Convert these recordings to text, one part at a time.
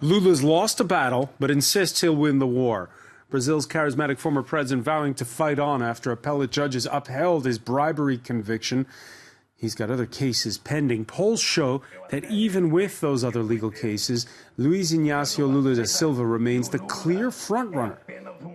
Lula's lost a battle, but insists he'll win the war. Brazil's charismatic former president vowing to fight on after appellate judges upheld his bribery conviction. He's got other cases pending. Polls show that even with those other legal cases, Luiz Inacio Lula da Silva remains the clear frontrunner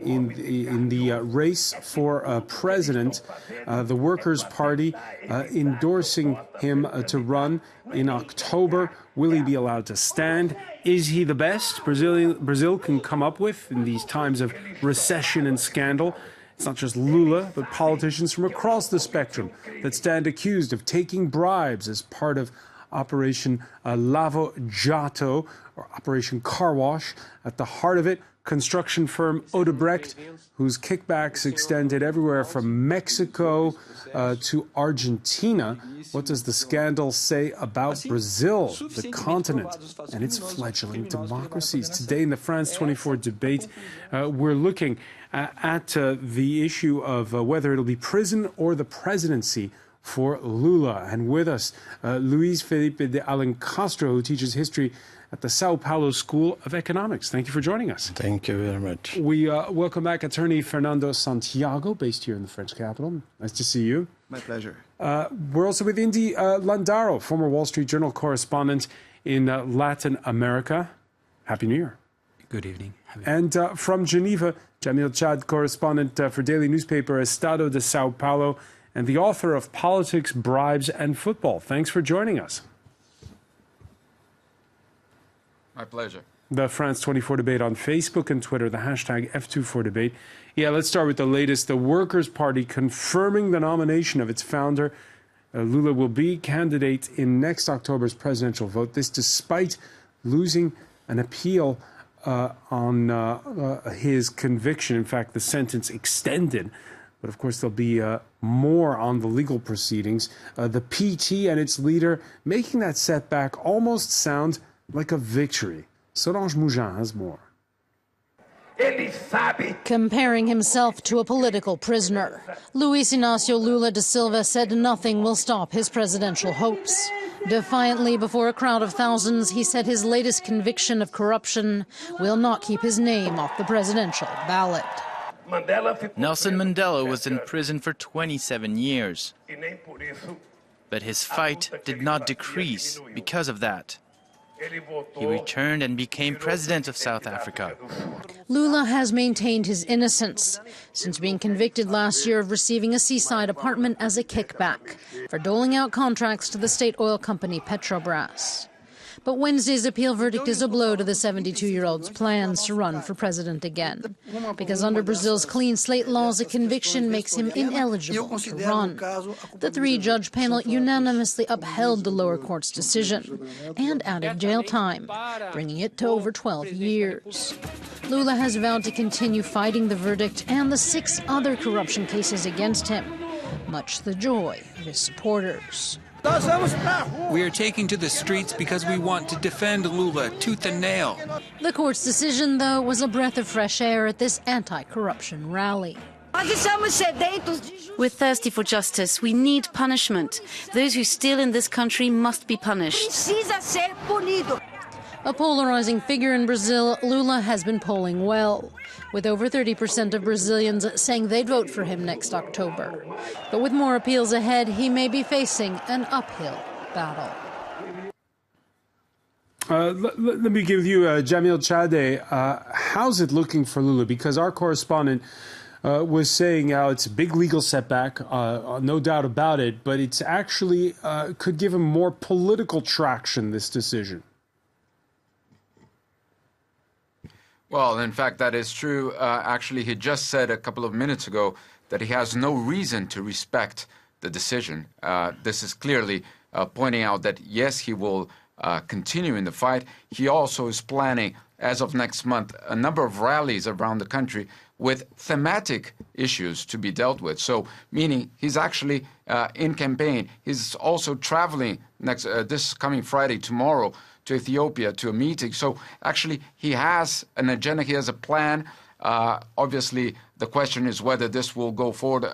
in the race for president. The Workers' Party endorsing him to run in October. Will he be allowed to stand? Is he the best Brazil can come up with in these times of recession and scandal? It's not just Lula, but politicians from across the spectrum that stand accused of taking bribes as part of Operation Lavo Jato, or Operation Car Wash. At the heart of it, construction firm Odebrecht, whose kickbacks extended everywhere from Mexico to Argentina. What does the scandal say about Brazil, the continent, and its fledgling democracies? Today in the France 24 debate, we're looking at the issue of whether it'll be prison or the presidency for Lula. And with us, Luiz Felipe de Alencastro, who teaches history at the Sao Paulo School of Economics. Thank you for joining us. Thank you very much. We welcome back attorney Fernando Santiago, based here in the French capital. Nice to see you. My pleasure. We're also with Indy Landaro, former Wall Street Journal correspondent in Latin America. Happy New Year. Good evening. And from Geneva, Jamil Chad, correspondent for daily newspaper Estado de Sao Paulo, and the author of Politics, Bribes, and Football. Thanks for joining us. My pleasure. The France 24 debate on Facebook and Twitter, the hashtag F24debate. Yeah, let's start with the latest. The Workers' Party confirming the nomination of its founder. Lula will be candidate in next October's presidential vote. This despite losing an appeal on his conviction. In fact, the sentence extended. But of course, there'll be more on the legal proceedings. The PT and its leader making that setback almost sound like a victory. Solange Mougin has more. Comparing himself to a political prisoner, Luiz Inacio Lula da Silva said nothing will stop his presidential hopes. Defiantly before a crowd of thousands, he said his latest conviction of corruption will not keep his name off the presidential ballot. Nelson Mandela was in prison for 27 years. But his fight did not decrease because of that. He returned and became president of South Africa. Lula has maintained his innocence since being convicted last year of receiving a seaside apartment as a kickback for doling out contracts to the state oil company Petrobras. But Wednesday's appeal verdict is a blow to the 72-year-old's plans to run for president again. Because under Brazil's clean slate laws, a conviction makes him ineligible to run. The three-judge panel unanimously upheld the lower court's decision and added jail time, bringing it to over 12 years. Lula has vowed to continue fighting the verdict and the 6 other corruption cases against him, much to the joy of his supporters. We are taking to the streets because we want to defend Lula tooth and nail. The court's decision, though, was a breath of fresh air at this anti-corruption rally. We're thirsty for justice. We need punishment. Those who steal in this country must be punished. A polarizing figure in Brazil, Lula has been polling well, with over 30% of Brazilians saying they'd vote for him next October. But with more appeals ahead, he may be facing an uphill battle. Let me give you, Jamil Chade, how's it looking for Lula? Because our correspondent was saying how it's a big legal setback, no doubt about it, but it's actually could give him more political traction, this decision. Well, in fact, that is true. Actually, he just said a couple of minutes ago that he has no reason to respect the decision. This is clearly pointing out that, yes, he will continue in the fight. He also is planning, as of next month, a number of rallies around the country with thematic issues to be dealt with. So, meaning he's actually in campaign. He's also traveling this coming Friday, tomorrow, to Ethiopia to a meeting. So actually he has an agenda, he has a plan. Obviously, the question is whether this will go forward,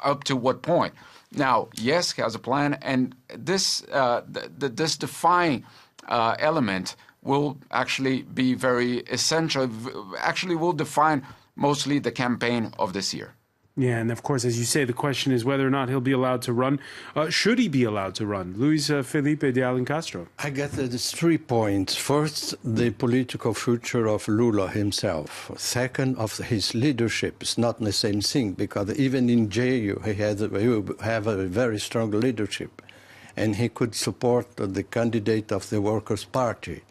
up to what point. Now, yes, he has a plan, and this this defying element will actually be very essential, actually will define mostly the campaign of this year. Yeah, and of course, as you say, the question is whether or not he'll be allowed to run. Should he be allowed to run? Luiz Felipe de Alencastro. I guess there's 3 points. First, the political future of Lula himself. Second, of his leadership. It's not the same thing, because even in jail, he will have a very strong leadership. And he could support the candidate of the Workers' Party.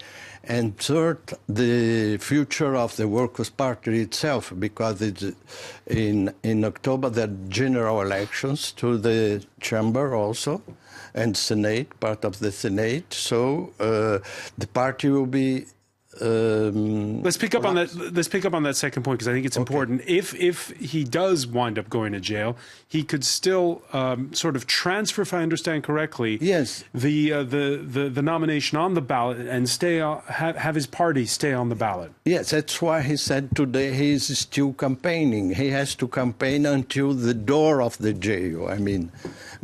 And third, the future of the Workers' Party itself, because it's in October there are general elections to the chamber also, and Senate, part of the Senate. So the party will be. Let's pick up on that. Let's pick up on that second point, because I think it's important. If he does wind up going to jail, he could still sort of transfer, if I understand correctly, yes, the nomination on the ballot and have his party stay on the ballot. Yes, that's why he said today he is still campaigning. He has to campaign until the door of the jail. I mean,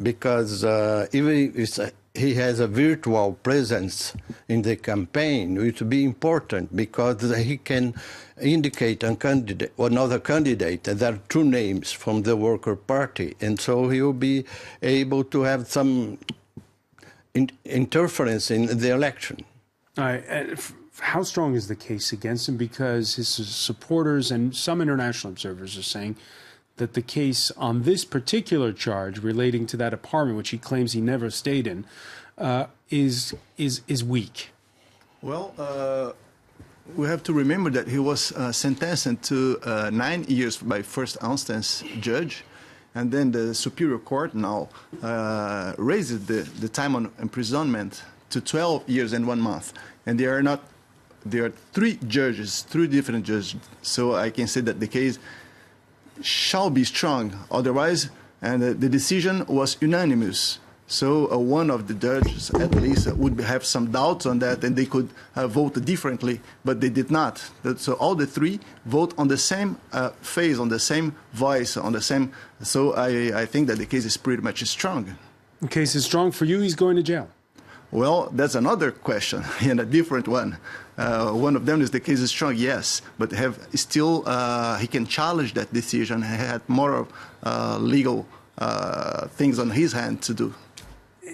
because even if he has a virtual presence in the campaign, which will be important because he can indicate another candidate. There are 2 names from the Worker Party, and so he will be able to have some interference in the election. How strong is the case against him? Because his supporters and some international observers are saying that the case on this particular charge relating to that apartment, which he claims he never stayed in, is weak. Well, we have to remember that he was sentenced to 9 years by first instance judge, and then the Superior Court now raised the time on imprisonment to 12 years and 1 month, and there are 3 judges, 3 different judges. So I can say that the case shall be strong, otherwise, and the decision was unanimous. So one of the judges, at least, would have some doubts on that, and they could vote differently, but they did not. So all the 3 vote on the same phase, on the same voice, on the same. So I think that the case is pretty much strong. The case is strong for you. He's going to jail. Well, that's another question and a different one. One of them is the case is strong, yes, but he can challenge that decision. He had more legal things on his hand to do.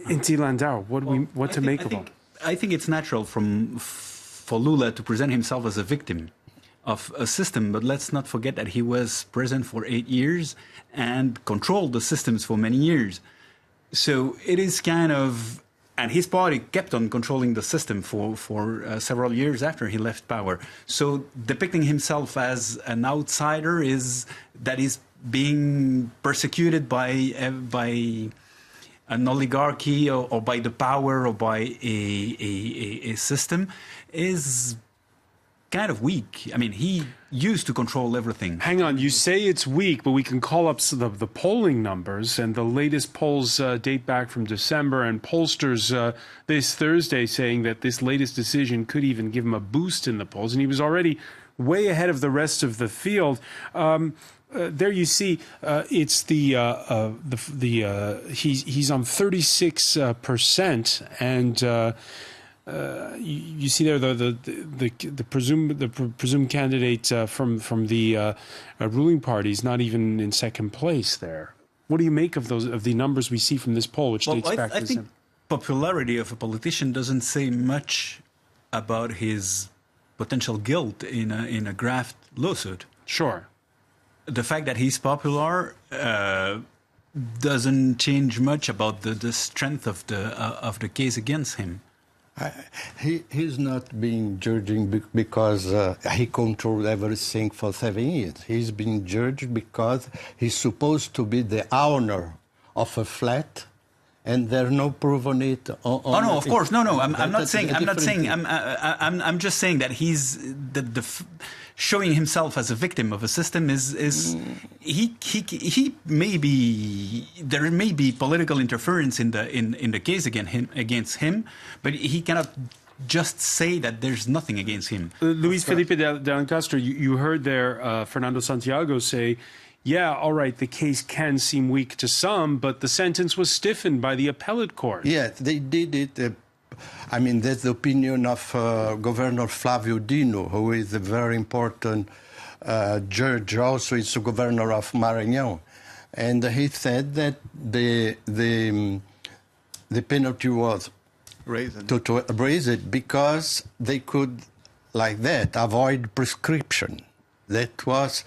Inti Landau, what to make of him? I think it's natural for Lula to present himself as a victim of a system, but let's not forget that he was president for 8 years and controlled the systems for many years. So it is kind of. And his party kept on controlling the system for several years after he left power. So depicting himself as an outsider is being persecuted by an oligarchy or by the power or by a system is kind of weak. I mean, he used to control everything. Hang on, you say it's weak, but we can call up the polling numbers, and the latest polls date back from December, and pollsters this Thursday saying that this latest decision could even give him a boost in the polls, and he was already way ahead of the rest of the field. There you see, it's he's on 36%, and you see there the presumed candidate from the ruling party is not even in second place there. What do you make of the numbers we see from this poll, which dates back to December? I think popularity of a politician doesn't say much about his potential guilt in a graft lawsuit. Sure. The fact that he's popular doesn't change much about the strength of the case against him. He's not being judged because he controlled everything for 7 years. He's been judged because he's supposed to be the owner of a flat, and there's no proof on it. No, of course, no. I'm not saying. I'm just saying that he's showing himself as a victim of a system he may be, there may be political interference in the case against him, but he cannot just say that there's nothing against him. Luiz Felipe de Alencastro, you heard there Fernando Santiago say, yeah, all right, the case can seem weak to some, but the sentence was stiffened by the appellate court. Yes, they did it I mean, that's the opinion of Governor Flavio Dino, who is a very important judge, also is the governor of Maranhão. And he said that the penalty was to raise it because they could, like that, avoid prescription. That was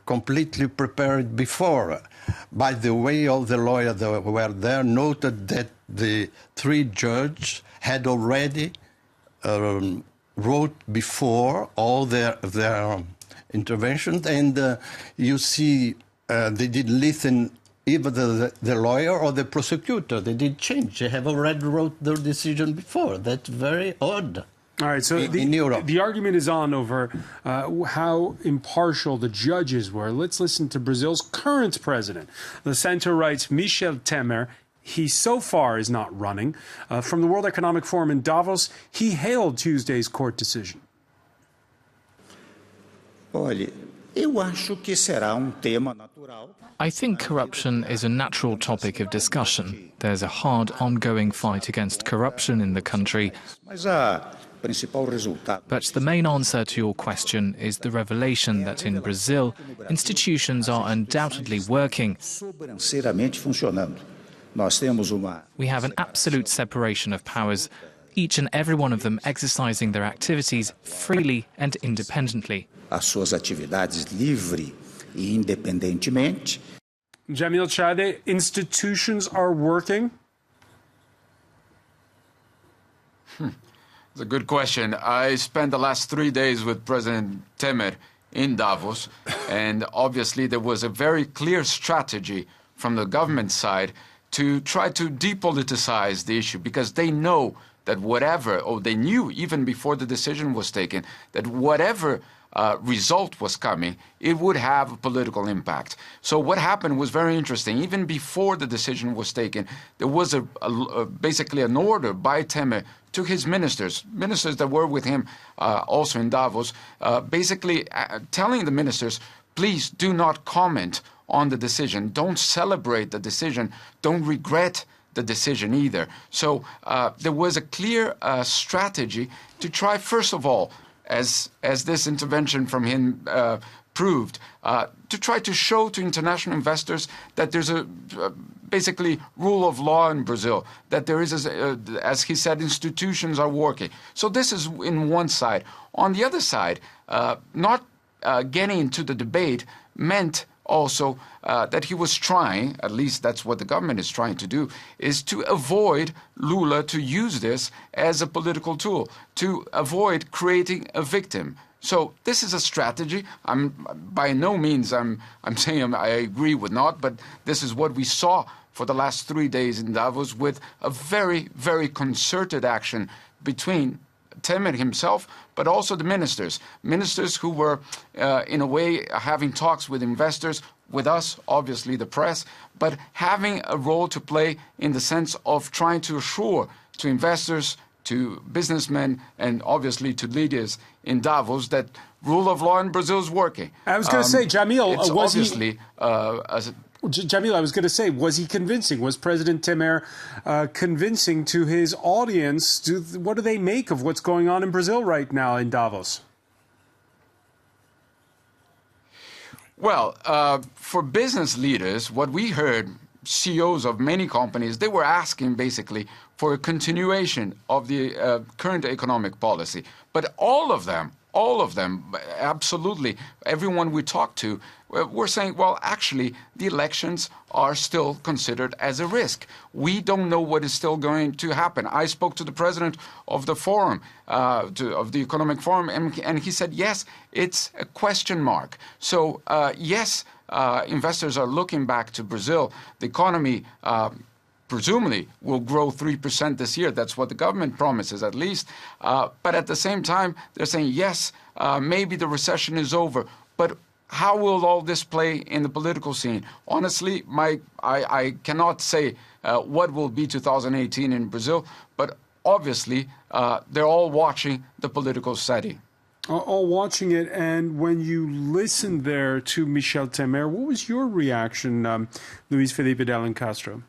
completely prepared before. By the way, all the lawyers that were there noted that the three judges had already wrote before all their interventions, and you see they did listen either the lawyer or the prosecutor. They did change. They have already wrote their decision before. That's very odd. All right, so the argument is on over how impartial the judges were. Let's listen to Brazil's current president. The center writes, Michel Temer. He so far is not running. From the World Economic Forum in Davos, he hailed Tuesday's court decision. I think corruption is a natural topic of discussion. There's a hard ongoing fight against corruption in the country. But the main answer to your question is the revelation that in Brazil, institutions are undoubtedly working. We have an absolute separation of powers, each and every one of them exercising their activities freely and independently. Jamil Chade, institutions are working? It's a good question. I spent the last 3 days with President Temer in Davos, and obviously there was a very clear strategy from the government side to try to depoliticize the issue, because they know that whatever, or they knew even before the decision was taken, that whatever result was coming, it would have a political impact. So what happened was very interesting. Even before the decision was taken, there was basically an order by Temer to his ministers that were with him also in Davos, basically telling the ministers, please do not comment on the decision. Don't celebrate the decision. Don't regret the decision either. So there was a clear strategy to try, first of all, as this intervention from him proved, to try to show to international investors that there's a basically rule of law in Brazil, that there is, as he said, institutions are working. So this is in one side. On the other side, not getting into the debate meant also that he was trying, at least that's what the government is trying to do, is to avoid Lula to use this as a political tool, to avoid creating a victim. So this is a strategy. By no means I'm saying I agree with not, but this is what we saw for the last 3 days in Davos, with a very, very concerted action between Temer himself, but also the ministers who were, in a way, having talks with investors, with us, obviously the press, but having a role to play in the sense of trying to assure to investors, to businessmen, and obviously to leaders in Davos that rule of law in Brazil is working. I was going to say, Jamil, it's was obviously Jamil, I was going to say, was he convincing? Was President Temer convincing to his audience? What do they make of what's going on in Brazil right now in Davos? Well, for business leaders, what we heard, CEOs of many companies, they were asking basically for a continuation of the current economic policy. But all of them, absolutely, everyone we talked to, were saying, well, actually, the elections are still considered as a risk. We don't know what is still going to happen. I spoke to the president of the forum, of the Economic Forum, and he said, yes, it's a question mark. So, yes, investors are looking back to Brazil. The economy presumably will grow 3% this year. That's what the government promises, at least. But at the same time, they're saying, yes, maybe the recession is over, but how will all this play in the political scene? Honestly, I cannot say what will be 2018 in Brazil, but obviously they're all watching the political setting. All watching it, and when you listened there to Michel Temer, what was your reaction, Luiz Felipe de Alencastro?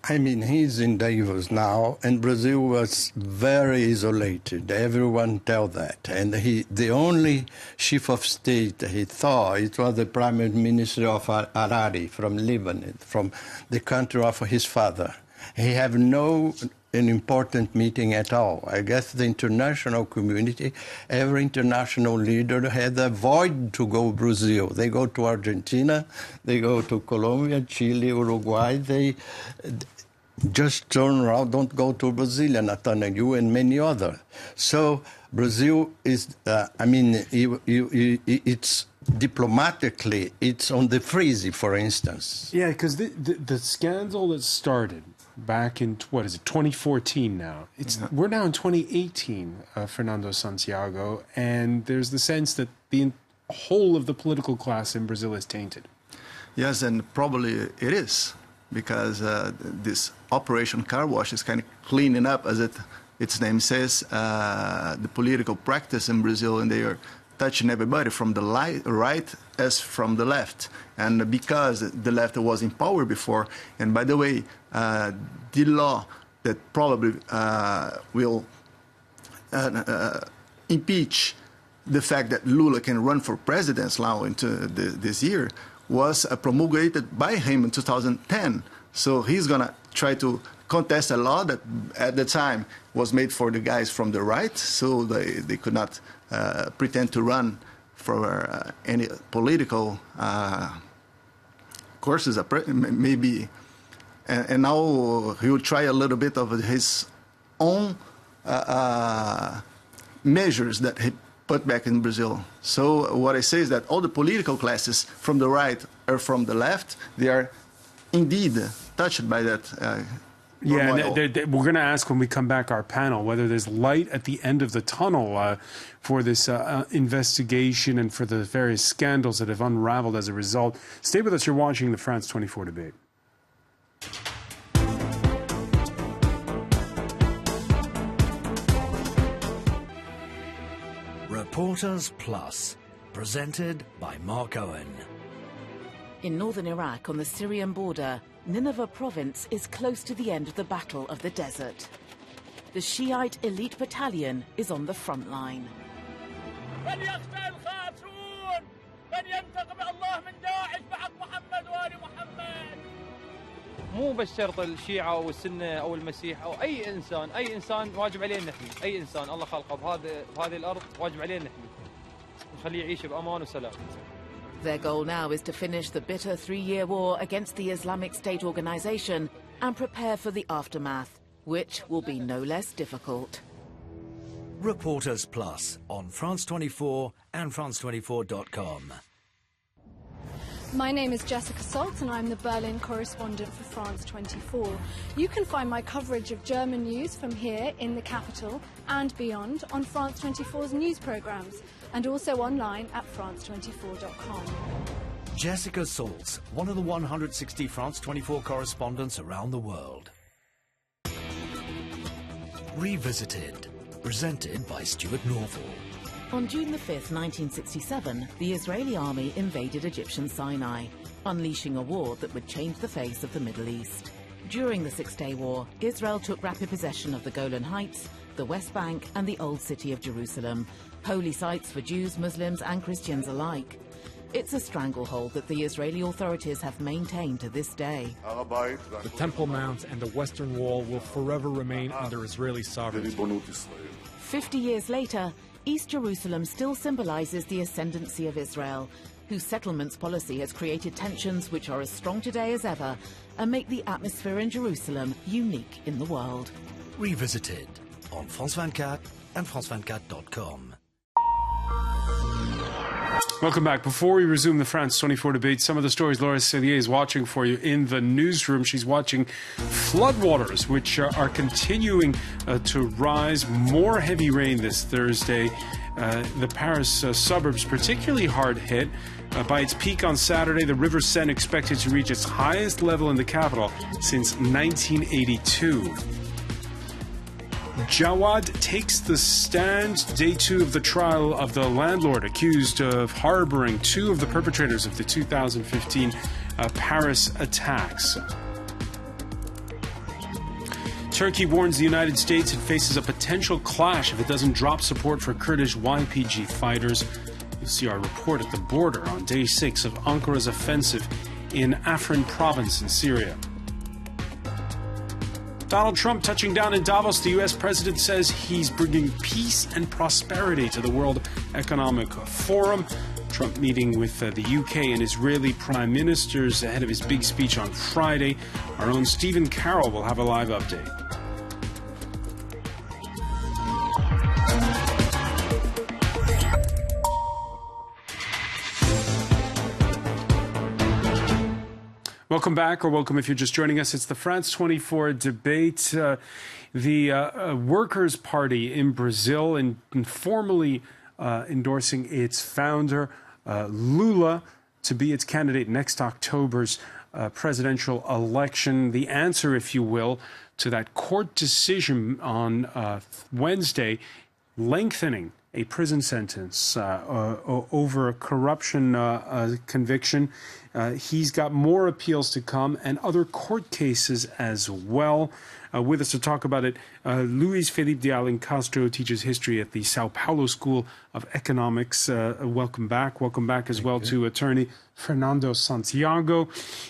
I mean, he's in Davos now, and Brazil was very isolated. Everyone tells that. And the only chief of state he thought, it was the prime minister of Harare from Lebanon, from the country of his father. He had an important meeting at all. I guess the international community, every international leader had avoided to go to Brazil. They go to Argentina, they go to Colombia, Chile, Uruguay. They just turn around, don't go to Brazil, Tatiana, you and many others. So Brazil is, it's diplomatically, it's on the freeze, for instance. Yeah, because the scandal that started back in, 2014 now. We're now in 2018, Fernando Santiago, and there's the sense that the whole of the political class in Brazil is tainted. Yes, and probably it is, because this Operation Car Wash is kind of cleaning up, as its name says, the political practice in Brazil, and they are touching everybody from the right as from the left. And because the left was in power before, and by the way, the law that probably will impeach the fact that Lula can run for president now into this year was promulgated by him in 2010. So he's going to try to contest a law that at the time was made for the guys from the right, so they could not pretend to run for any political courses, maybe. And now he will try a little bit of his own measures that he put back in Brazil. So what I say is that all the political classes from the right or from the left, they are indeed touched by that. Yeah, and we're going to ask when we come back our panel whether there's light at the end of the tunnel for this investigation and for the various scandals that have unraveled as a result. Stay with us. You're watching the France 24 debate. Reporters Plus, presented by Mark Owen. In northern Iraq, on the Syrian border, Nineveh province is close to the end of the Battle of the Desert. The Shiite elite battalion is on the front line. مو بس شرط الشيعة أو السنة أو المسيح أو أي إنسان واجب عليه نحمي، أي إنسان الله خلقه بهذه الأرض واجب عليه نحمي، نخليه يعيش بأمان وسلام. Their goal now is to finish the bitter 3-year war against the Islamic State organization and prepare for the aftermath, which will be no less difficult. Reporters Plus on France 24 and France24.com. My name is Jessica Saltz and I'm the Berlin correspondent for France 24. You can find my coverage of German news from here in the capital and beyond on France 24's news programmes and also online at France24.com. Jessica Saltz, one of the 160 France 24 correspondents around the world. Revisited, presented by Stuart Norval. On June the 5th, 1967, the Israeli army invaded Egyptian Sinai, unleashing a war that would change the face of the Middle East. During the Six-Day War, Israel took rapid possession of the Golan Heights, the West Bank and the Old City of Jerusalem, holy sites for Jews, Muslims and Christians alike. It's a stranglehold that the Israeli authorities have maintained to this day. The Temple Mount and the Western Wall will forever remain under Israeli sovereignty. 50 years later, East Jerusalem still symbolizes the ascendancy of Israel, whose settlements policy has created tensions which are as strong today as ever and make the atmosphere in Jerusalem unique in the world. Revisited on France 24 and France24.com. Welcome back. Before we resume the France 24 debate, some of the stories Laura Cellier is watching for you in the newsroom. She's watching floodwaters, which are continuing to rise. More heavy rain this Thursday. The Paris suburbs particularly hard hit. By its peak on Saturday, the River Seine expected to reach its highest level in the capital since 1982. Jawad takes the stand. Day 2 of the trial of the landlord accused of harboring 2 of the perpetrators of the 2015 Paris attacks. Turkey warns the United States it faces a potential clash if it doesn't drop support for Kurdish YPG fighters. You'll see our report at the border on day 6 of Ankara's offensive in Afrin province in Syria. Donald Trump touching down in Davos. The U.S. president says he's bringing peace and prosperity to the World Economic Forum. Trump meeting with the UK and Israeli prime ministers ahead of his big speech on Friday. Our own Stephen Carroll will have a live update. Welcome back, or welcome if you're just joining us. It's the France 24 debate. The Workers' Party in Brazil informally endorsing its founder, Lula, to be its candidate next October's presidential election. The answer, if you will, to that court decision on Wednesday lengthening a prison sentence over a corruption conviction. He's got more appeals to come and other court cases as well. With us to talk about it, Luiz Felipe de Alencastro teaches history at the Sao Paulo School of Economics. Welcome back. Welcome back as well to attorney Fernando Santiago.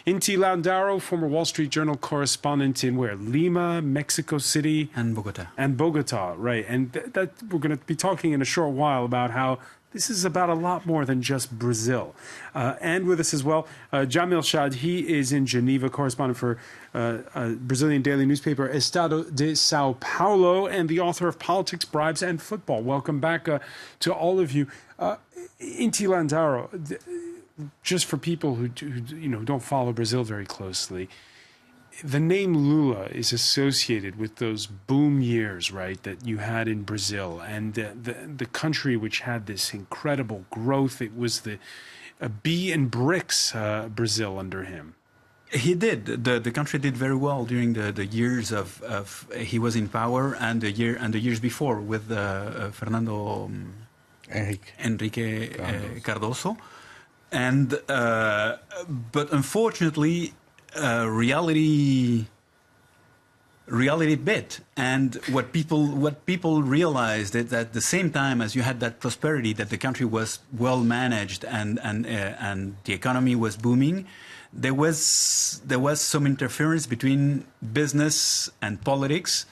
Inti Landaro, former Wall Street Journal correspondent in where? Lima, Mexico City? And Bogota. And Bogota, right. And that we're going to be talking in a short while about how this is about a lot more than just Brazil. And with us as well, Jamil Shad. He is in Geneva, correspondent for Brazilian daily newspaper Estado de Sao Paulo, and the author of Politics, Bribes, and Football. Welcome back to all of you. Inti Landaro, just for people who don't follow Brazil very closely, the name Lula is associated with those boom years, right, that you had in Brazil, and the country which had this incredible growth. It was the bee and bricks Brazil under him. He did. The country did very well during the years of he was in power, and the years before with Fernando Henrique Cardoso, and but unfortunately. Reality bit, and what people realized is that at the same time as you had that prosperity, that the country was well managed and the economy was booming, there was some interference between business and politics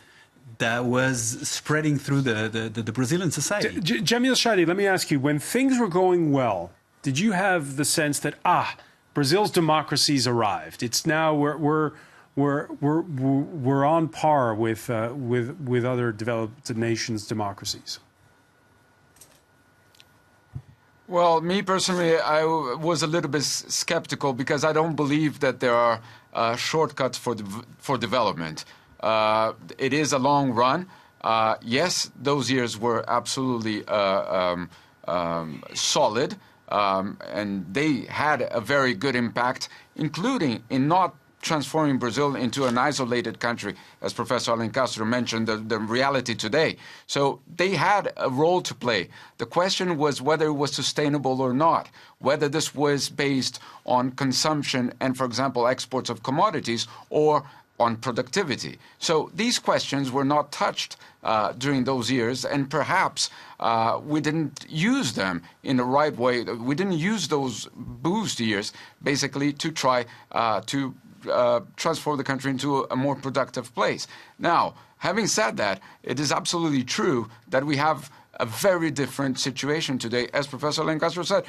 that was spreading through the Brazilian society. Jamil Shadi, let me ask you: when things were going well, did you have the sense that Brazil's democracy's arrived? It's now we're on par with other developed nations' democracies. Well, me personally, I was a little bit skeptical because I don't believe that there are shortcuts for development. It is a long run. Yes, those years were absolutely solid. And they had a very good impact, including in not transforming Brazil into an isolated country, as Professor Alencastro mentioned, the reality today. So they had a role to play. The question was whether it was sustainable or not, whether this was based on consumption and, for example, exports of commodities or on productivity. So these questions were not touched during those years, and perhaps we didn't use them in the right way. We didn't use those boost years basically to try to transform the country into a more productive place. Now, having said that, it is absolutely true that we have a very different situation today, as Professor Alencastro said.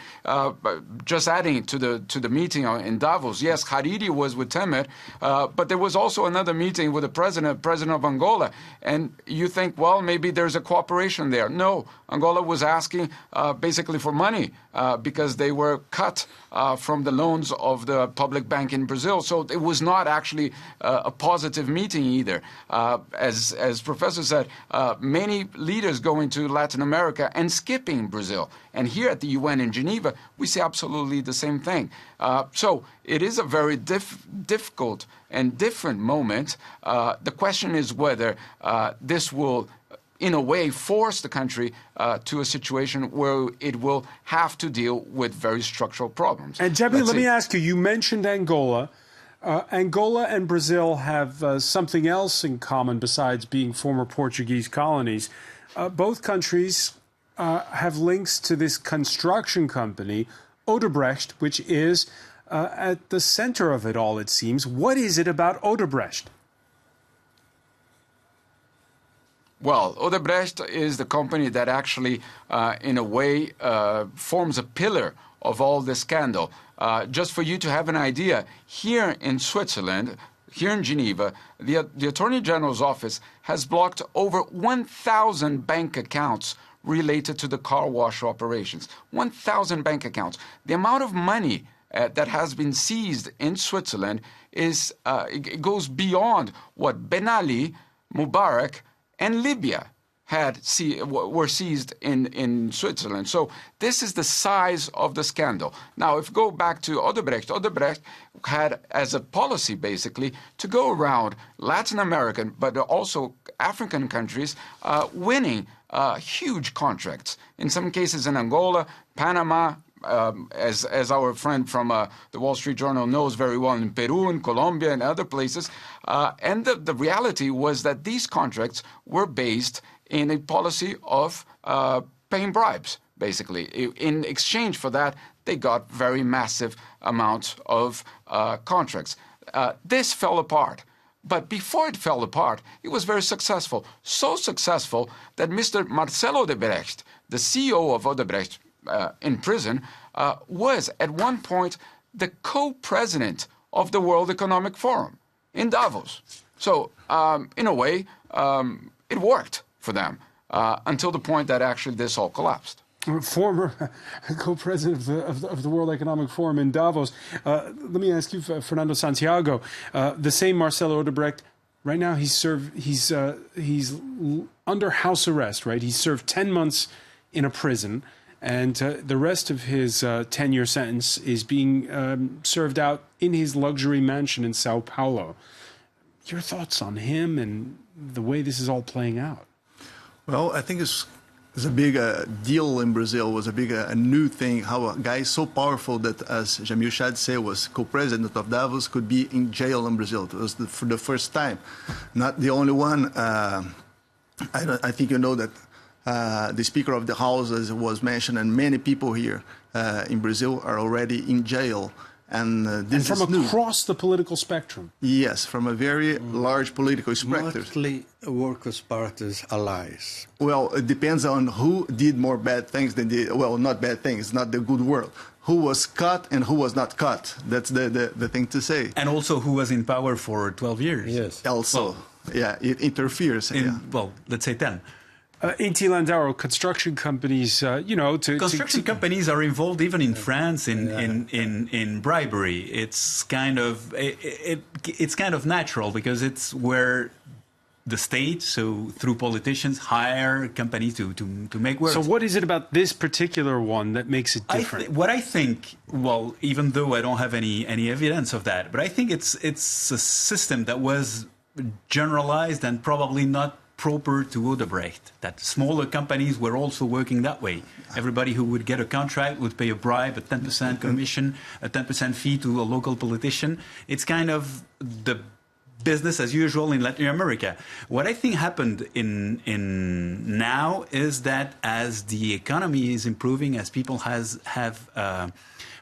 Just adding to the meeting in Davos, yes, Hariri was with Temer, but there was also another meeting with the president of Angola, and you think, well, maybe there's a cooperation there. No, Angola was asking basically for money because they were cut from the loans of the public bank in Brazil. So it was not actually a positive meeting either. As Professor said, many leaders going to Latin America and skipping Brazil. And here at the UN in Geneva, we see absolutely the same thing. So it is a very difficult and different moment. The question is whether this will, in a way, force the country to a situation where it will have to deal with very structural problems. And Debbie, let me ask you, you mentioned Angola. Angola and Brazil have something else in common besides being former Portuguese colonies. Both countries have links to this construction company, Odebrecht, which is at the center of it all, it seems. What is it about Odebrecht? Well, Odebrecht is the company that actually, in a way, forms a pillar of all this scandal. Just for you to have an idea, here in Switzerland, here in Geneva, the Attorney General's office has blocked over 1,000 bank accounts related to the car wash operations. 1,000 bank accounts. The amount of money that has been seized in Switzerland is it goes beyond what Ben Ali, Mubarak, and Libya were seized in Switzerland. So this is the size of the scandal. Now, if we go back to Odebrecht, Odebrecht had as a policy, basically, to go around Latin American, but also African countries, winning huge contracts. In some cases in Angola, Panama, as our friend from the Wall Street Journal knows very well, in Peru, in Colombia, and other places. And the reality was that these contracts were based in a policy of paying bribes, basically. In exchange for that, they got very massive amounts of contracts. This fell apart. But before it fell apart, it was very successful. So successful that Mr. Marcelo Odebrecht, the CEO of Odebrecht, in prison, was at one point the co-president of the World Economic Forum in Davos. So, in a way, it worked for them until the point that actually this all collapsed. Former co-president of the World Economic Forum in Davos. Let me ask you, Fernando Santiago, the same Marcelo Odebrecht. Right now, he's under house arrest. Right, he's served 10 months in a prison. And the rest of his 10-year sentence is being served out in his luxury mansion in Sao Paulo. Your thoughts on him and the way this is all playing out? Well, I think it's a big deal in Brazil. It was a new thing, how a guy so powerful that, as Jamil Chad said, was co-president of Davos, could be in jail in Brazil. It was for the first time. Not the only one. I think you know that the Speaker of the House, as was mentioned, and many people here in Brazil are already in jail. And this and from across the political spectrum. Yes, from a very large political spectrum. Mostly workers' parties allies. Well, it depends on who did more bad things than did, well, not bad things, not the good word. Who was cut and who was not cut. That's the thing to say. And also who was in power for 12 years. Yes. Also, well, yeah, it interferes. Well, let's say 10. Inti Landau, construction companies, construction companies are involved even in France in bribery. It's kind of it's kind of natural because it's where the state, so through politicians, hire companies to make work. So what is it about this particular one that makes it different? What I think, well, even though I don't have any evidence of that, but I think it's a system that was generalized and probably not proper to Odebrecht, that smaller companies were also working that way. Everybody who would get a contract would pay a bribe, a 10% commission, a 10% fee to a local politician. It's kind of the business as usual in Latin America. What I think happened in now is that as the economy is improving, as people have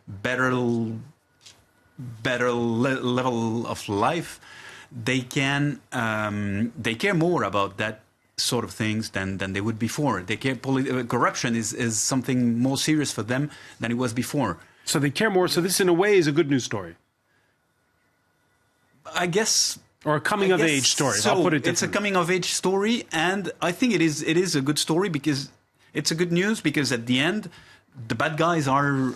better level of life, they care more about that sort of things than they would before. They care. Corruption is something more serious for them than it was before. So they care more. So this, in a way, is a good news story. I guess. Or a coming-of-age story. So I'll put it differently. It's a coming-of-age story, and I think it is a good story because it's a good news because at the end, the bad guys are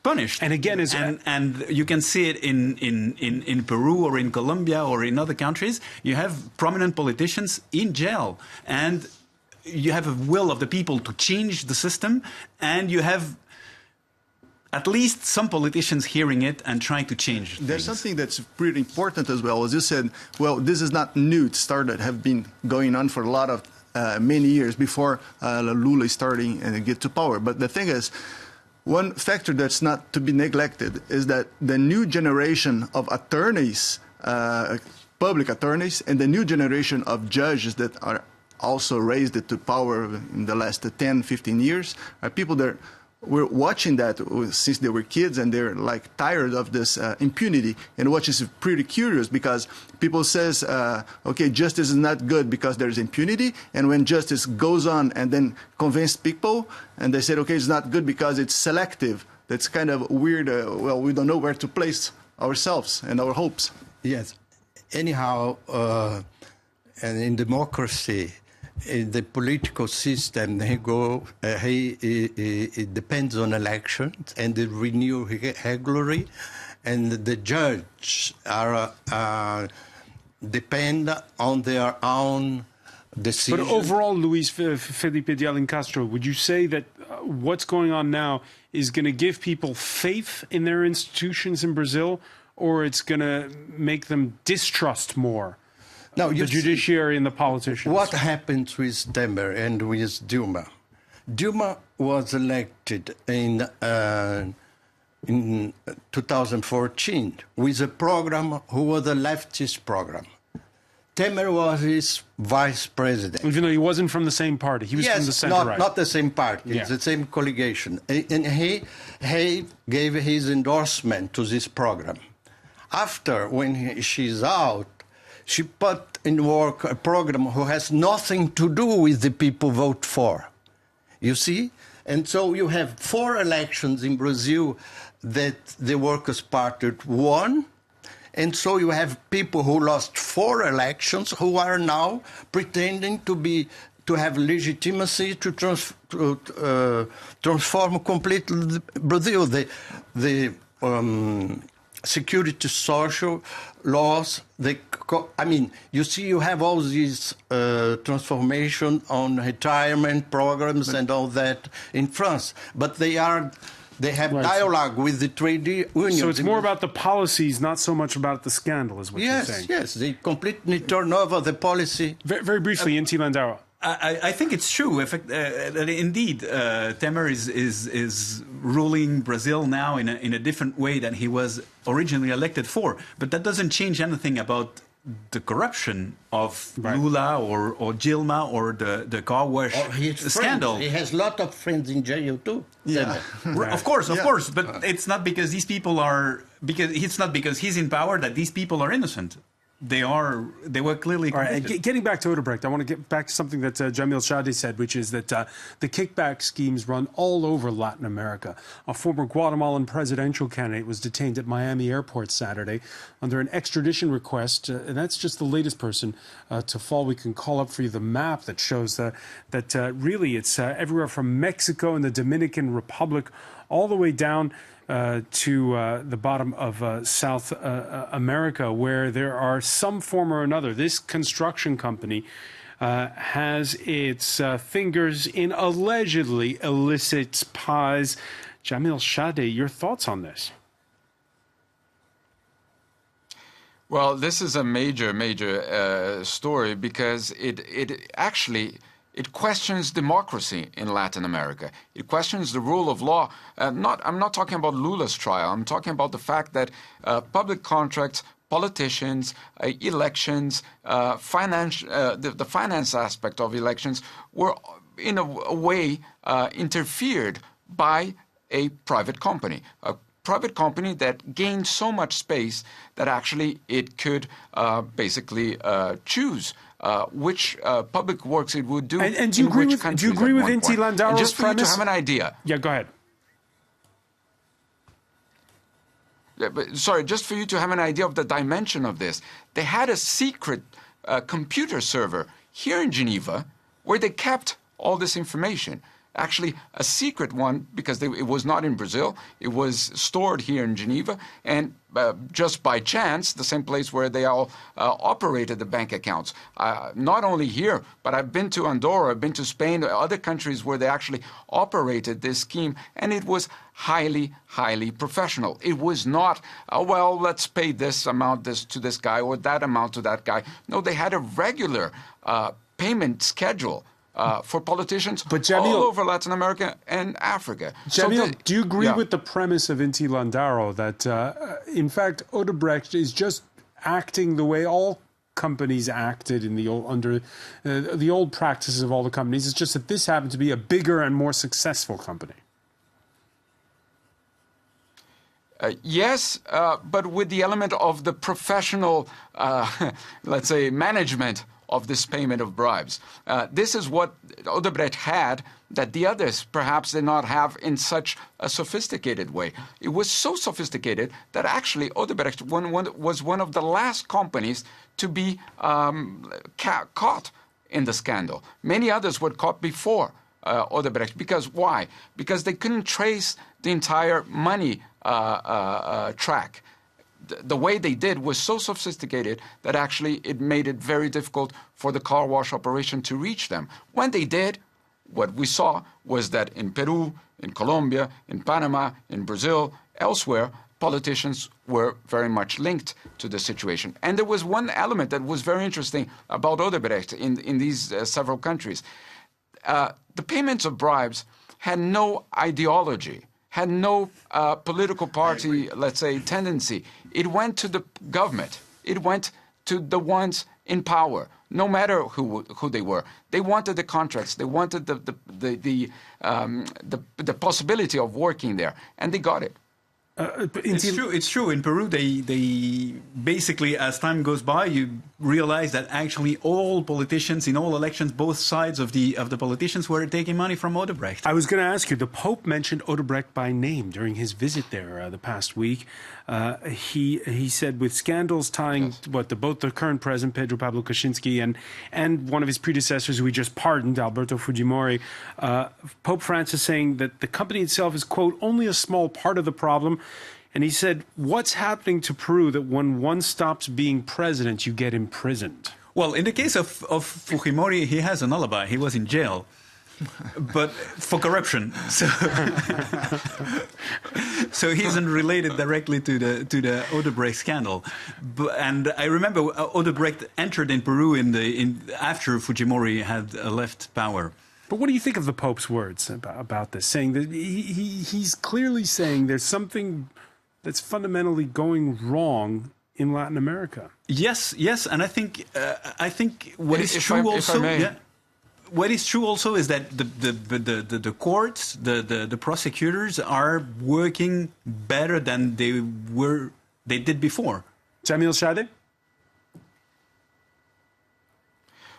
punished. And again, and you can see it in Peru or in Colombia or in other countries. You have prominent politicians in jail, and you have a will of the people to change the system, and you have at least some politicians hearing it and trying to change things. There's something that's pretty important as well. As you said, well, this is not new. It started, have been going on for a lot of many years before Lula starting and get to power. But the thing is, one factor that's not to be neglected is that the new generation of attorneys, public attorneys, and the new generation of judges that are also raised to power in the last 10, 15 years are people that were watching that since they were kids, and they're like tired of this impunity. And what is pretty curious, because people says, okay, justice is not good because there's impunity, and when justice goes on and then convince people, and they said, okay, it's not good because it's selective. That's kind of weird. Well, we don't know where to place ourselves and our hopes. Yes. Anyhow, and in democracy, in the political system, it depends on elections, and they renew regularly, and the judges depend on their own decisions. But overall, Luiz Felipe de Alencastro, would you say that what's going on now is going to give people faith in their institutions in Brazil, or it's going to make them distrust more? Now, the judiciary and the politicians. What happens with Temer and with Dilma? Dilma was elected in 2014 with a program who was a leftist program. Temer was his vice president. Even though he wasn't from the same party. He was from the center-right. Not the same party. It's the same collegation. And he gave his endorsement to this program. After, when she's out, she put in work a program who has nothing to do with the people vote for. You see? And so you have 4 elections in Brazil that the Workers' Party won. And so you have people who lost 4 elections who are now pretending to have legitimacy to transform completely Brazil. The security social laws, you see, you have all these transformation on retirement programs and all that in France, but they have dialogue with the trade unions. So it's more about the policies, not so much about the scandal, is what you're saying. Yes, they completely turn over the policy. Very briefly, Inti Landau. I think it's true. That indeed, Temer is ruling Brazil now in a different way than he was originally elected for. But that doesn't change anything about the corruption of Lula or Dilma or the car wash scandal. He has a lot of friends in jail too. Yeah, of course. But it's not because these people it's not because he's in power that these people are innocent. They were clearly convicted. Right, getting back to Odebrecht, I want to get back to something that Jamil Shadi said, which is that the kickback schemes run all over Latin America. A former Guatemalan presidential candidate was detained at Miami airport Saturday under an extradition request, and that's just the latest person to fall. We can call up for you the map that shows that really it's everywhere from Mexico and the Dominican Republic all the way down to the bottom of South America, where there are some form or another. This construction company has its fingers in allegedly illicit pies. Jamil Shadi, your thoughts on this? Well, this is a major story because it actually questions democracy in Latin America. It questions the rule of law. I'm not talking about Lula's trial. I'm talking about the fact that public contracts, politicians, elections, the finance aspect of elections were in a way interfered by a private company. A private company that gained so much space that actually it could basically choose which public works it would do and do you agree with Inti Landau's just for you to have an idea. Yeah, go ahead. Sorry, just for you to have an idea of the dimension of this. They had a secret computer server here in Geneva where they kept all this information. Actually, a secret one, because it was not in Brazil. It was stored here in Geneva, and just by chance, the same place where they all operated the bank accounts. Not only here, but I've been to Andorra, I've been to Spain, other countries where they actually operated this scheme, and it was highly, highly professional. It was not, well, let's pay this amount to this guy or that amount to that guy. No, they had a regular payment schedule for politicians Jamil, all over Latin America and Africa. Jamil, do you agree with the premise of Inti Landaro that, in fact, Odebrecht is just acting the way all companies acted in the old, under the old practices of all the companies? It's just that this happened to be a bigger and more successful company. Yes, but with the element of the professional, let's say, management of this payment of bribes. This is what Odebrecht had that the others perhaps did not have in such a sophisticated way. It was so sophisticated that actually Odebrecht was one of the last companies to be caught in the scandal. Many others were caught before Odebrecht. Because why? Because they couldn't trace the entire money track. The way they did was so sophisticated that actually it made it very difficult for the car wash operation to reach them. When they did, what we saw was that in Peru, in Colombia, in Panama, in Brazil, elsewhere, politicians were very much linked to the situation. And there was one element that was very interesting about Odebrecht in these several countries. The payments of bribes had no ideology, had no political party, let's say, tendency. It went to the government. It went to the ones in power, no matter who they were. They wanted the contracts. They wanted the possibility of working there, and they got it. It's true. In Peru, they basically, as time goes by, you realize that actually all politicians in all elections, both sides of the politicians, were taking money from Odebrecht. I was going to ask you. The Pope mentioned Odebrecht by name during his visit there the past week. He said with scandals tying both the current president Pedro Pablo Kuczynski and one of his predecessors who he just pardoned, Alberto Fujimori, Pope Francis saying that the company itself is, quote, only a small part of the problem. And he said, what's happening to Peru that when one stops being president, you get imprisoned? Well, in the case of Fujimori, he has an alibi. He was in jail. But for corruption, so he isn't related directly to the Odebrecht scandal. And I remember Odebrecht entered in Peru after Fujimori had left power. But what do you think of the Pope's words about this? Saying that he's clearly saying there's something that's fundamentally going wrong in Latin America. Yes, and I think what is true also. What is true also is that the courts, the prosecutors are working better than they did before. Jamil Shadeh?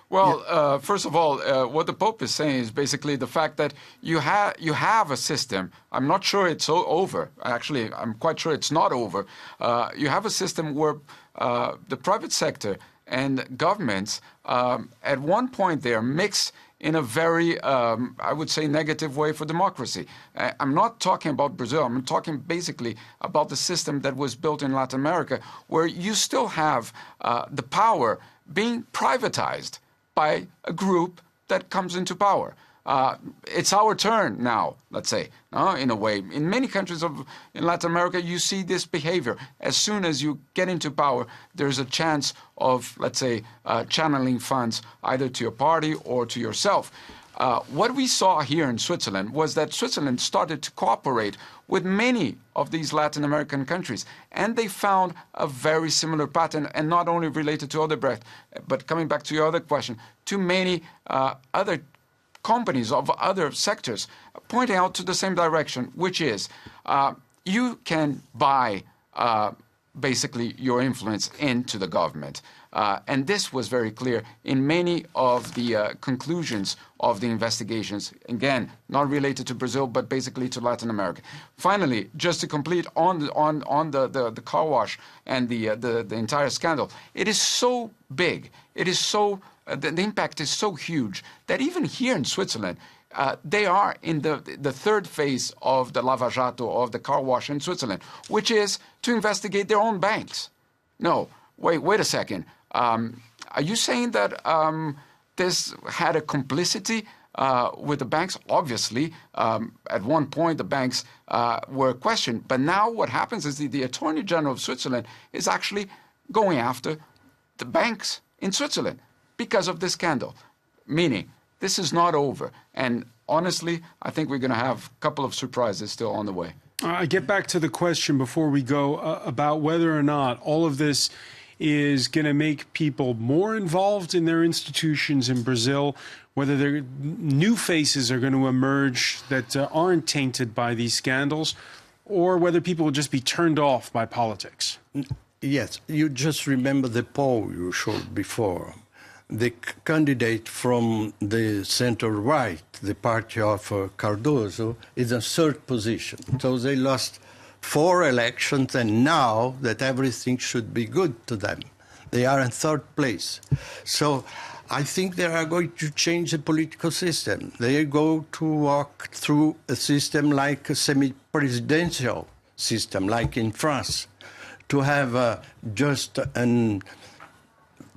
Well, first of all, what the Pope is saying is basically the fact that you have a system. I'm not sure it's over. Actually, I'm quite sure it's not over. You have a system where the private sector and governments, at one point, they are mixed in a very, I would say, negative way for democracy. I'm not talking about Brazil. I'm talking basically about the system that was built in Latin America, where you still have the power being privatized by a group that comes into power. It's our turn now, let's say, in a way. In many countries in Latin America, you see this behavior. As soon as you get into power, there's a chance of, let's say, channeling funds either to your party or to yourself. What we saw here in Switzerland was that Switzerland started to cooperate with many of these Latin American countries, and they found a very similar pattern, and not only related to Odebrecht, but coming back to your other question, to many other companies of other sectors, pointing out to the same direction, which is you can buy basically your influence into the government. And this was very clear in many of the conclusions of the investigations, again, not related to Brazil, but basically to Latin America. Finally, just to complete on the car wash and the entire scandal, it is so big, it is so, the impact is so huge that even here in Switzerland, they are in the third phase of the Lava Jato, of the car wash in Switzerland, which is to investigate their own banks. No, wait a second. Are you saying that this had a complicity with the banks? Obviously, at one point the banks were questioned. But now what happens is the Attorney General of Switzerland is actually going after the banks in Switzerland because of this scandal. Meaning, this is not over. And honestly, I think we're going to have a couple of surprises still on the way. I get back to the question before we go about whether or not all of this is going to make people more involved in their institutions in Brazil, whether new faces are going to emerge that aren't tainted by these scandals, or whether people will just be turned off by politics. Yes, you just remember the poll you showed before. The candidate from the center-right, the party of Cardoso, is in third position. So they lost 4 elections, and now that everything should be good to them, they are in third place. So I think they are going to change the political system. They are going to walk through a system like a semi-presidential system, like in France, to have just a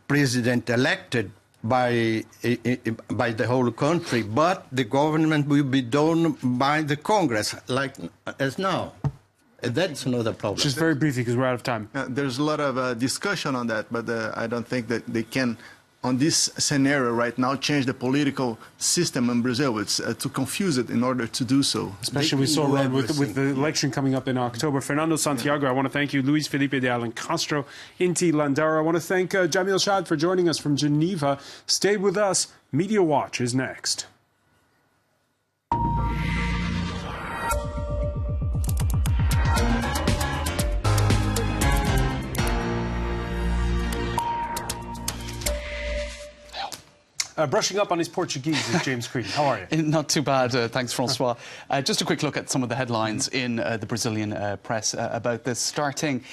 president elected by the whole country, but the government will be done by the Congress, like as now. That's another problem. Just very briefly, because we're out of time. There's a lot of discussion on that, but I don't think that they can, on this scenario right now, change the political system in Brazil. It's to confuse it in order to do so. Especially we saw with the election coming up in October. Fernando Santiago, I want to thank you. Luiz Felipe de Alan Castro, Inti Landara. I want to thank Jamil Shad for joining us from Geneva. Stay with us. Media Watch is next. Brushing up on his Portuguese is James Creed. How are you? Not too bad, thanks, Francois. Just a quick look at some of the headlines in the Brazilian press about this, starting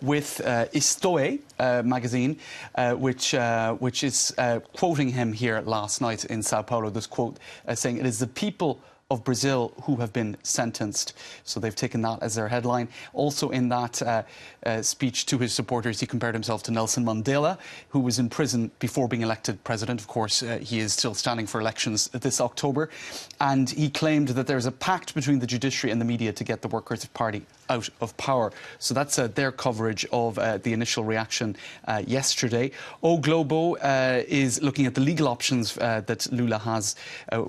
with Isto magazine, which is quoting him here last night in Sao Paulo. This quote saying, "It is the people of Brazil who have been sentenced." So they've taken that as their headline. Also in that speech to his supporters, he compared himself to Nelson Mandela, who was in prison before being elected president. Of course, he is still standing for elections this October. And he claimed that there's a pact between the judiciary and the media to get the Workers' Party out of power. So that's their coverage of the initial reaction yesterday. O Globo is looking at the legal options that Lula has,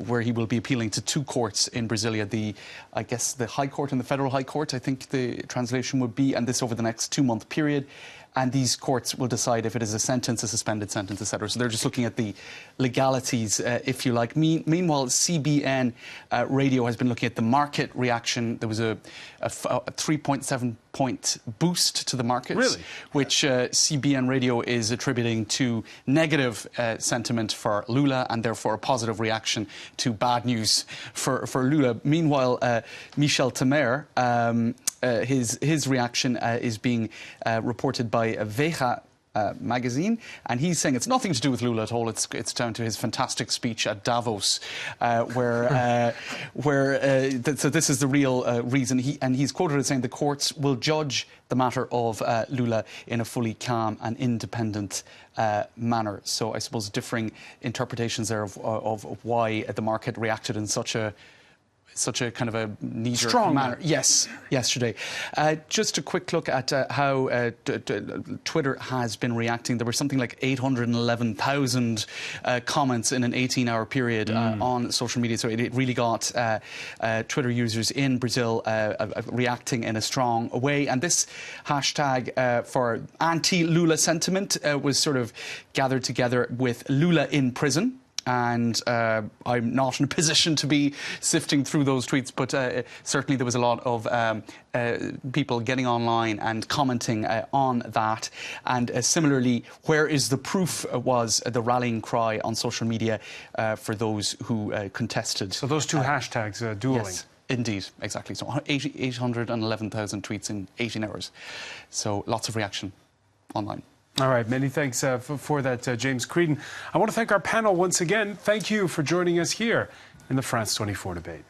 where he will be appealing to 2 courts in Brasilia, I guess the High Court and the Federal High Court, I think the translation would be, and this over the next 2-month period. And these courts will decide if it is a sentence, a suspended sentence, etc. So they're just looking at the legalities, if you like. Meanwhile, CBN Radio has been looking at the market reaction. There was a 3.7-point boost to the markets, really? Which CBN Radio is attributing to negative sentiment for Lula and therefore a positive reaction to bad news for Lula. Meanwhile, Michel Temer, his reaction is being reported by Veja magazine, and he's saying it's nothing to do with Lula at all. It's down to his fantastic speech at Davos, so this is the real reason. He's quoted as saying the courts will judge the matter of Lula in a fully calm and independent manner. So I suppose differing interpretations there of why the market reacted in such a kind of a knee-jerk manner. Yes, yesterday. Just a quick look at how Twitter has been reacting. There were something like 811,000 comments in an 18-hour period on social media. So it really got Twitter users in Brazil reacting in a strong way. And this hashtag for anti-Lula sentiment was sort of gathered together with Lula in prison. And I'm not in a position to be sifting through those tweets, but certainly there was a lot of people getting online and commenting on that. And similarly, where is the proof was the rallying cry on social media for those who contested. So those 2 hashtags dueling. Yes. Indeed, exactly. So 811,000 tweets in 18 hours. So lots of reaction online. All right, many thanks for that, James Creedon. I want to thank our panel once again. Thank you for joining us here in the France 24 debate.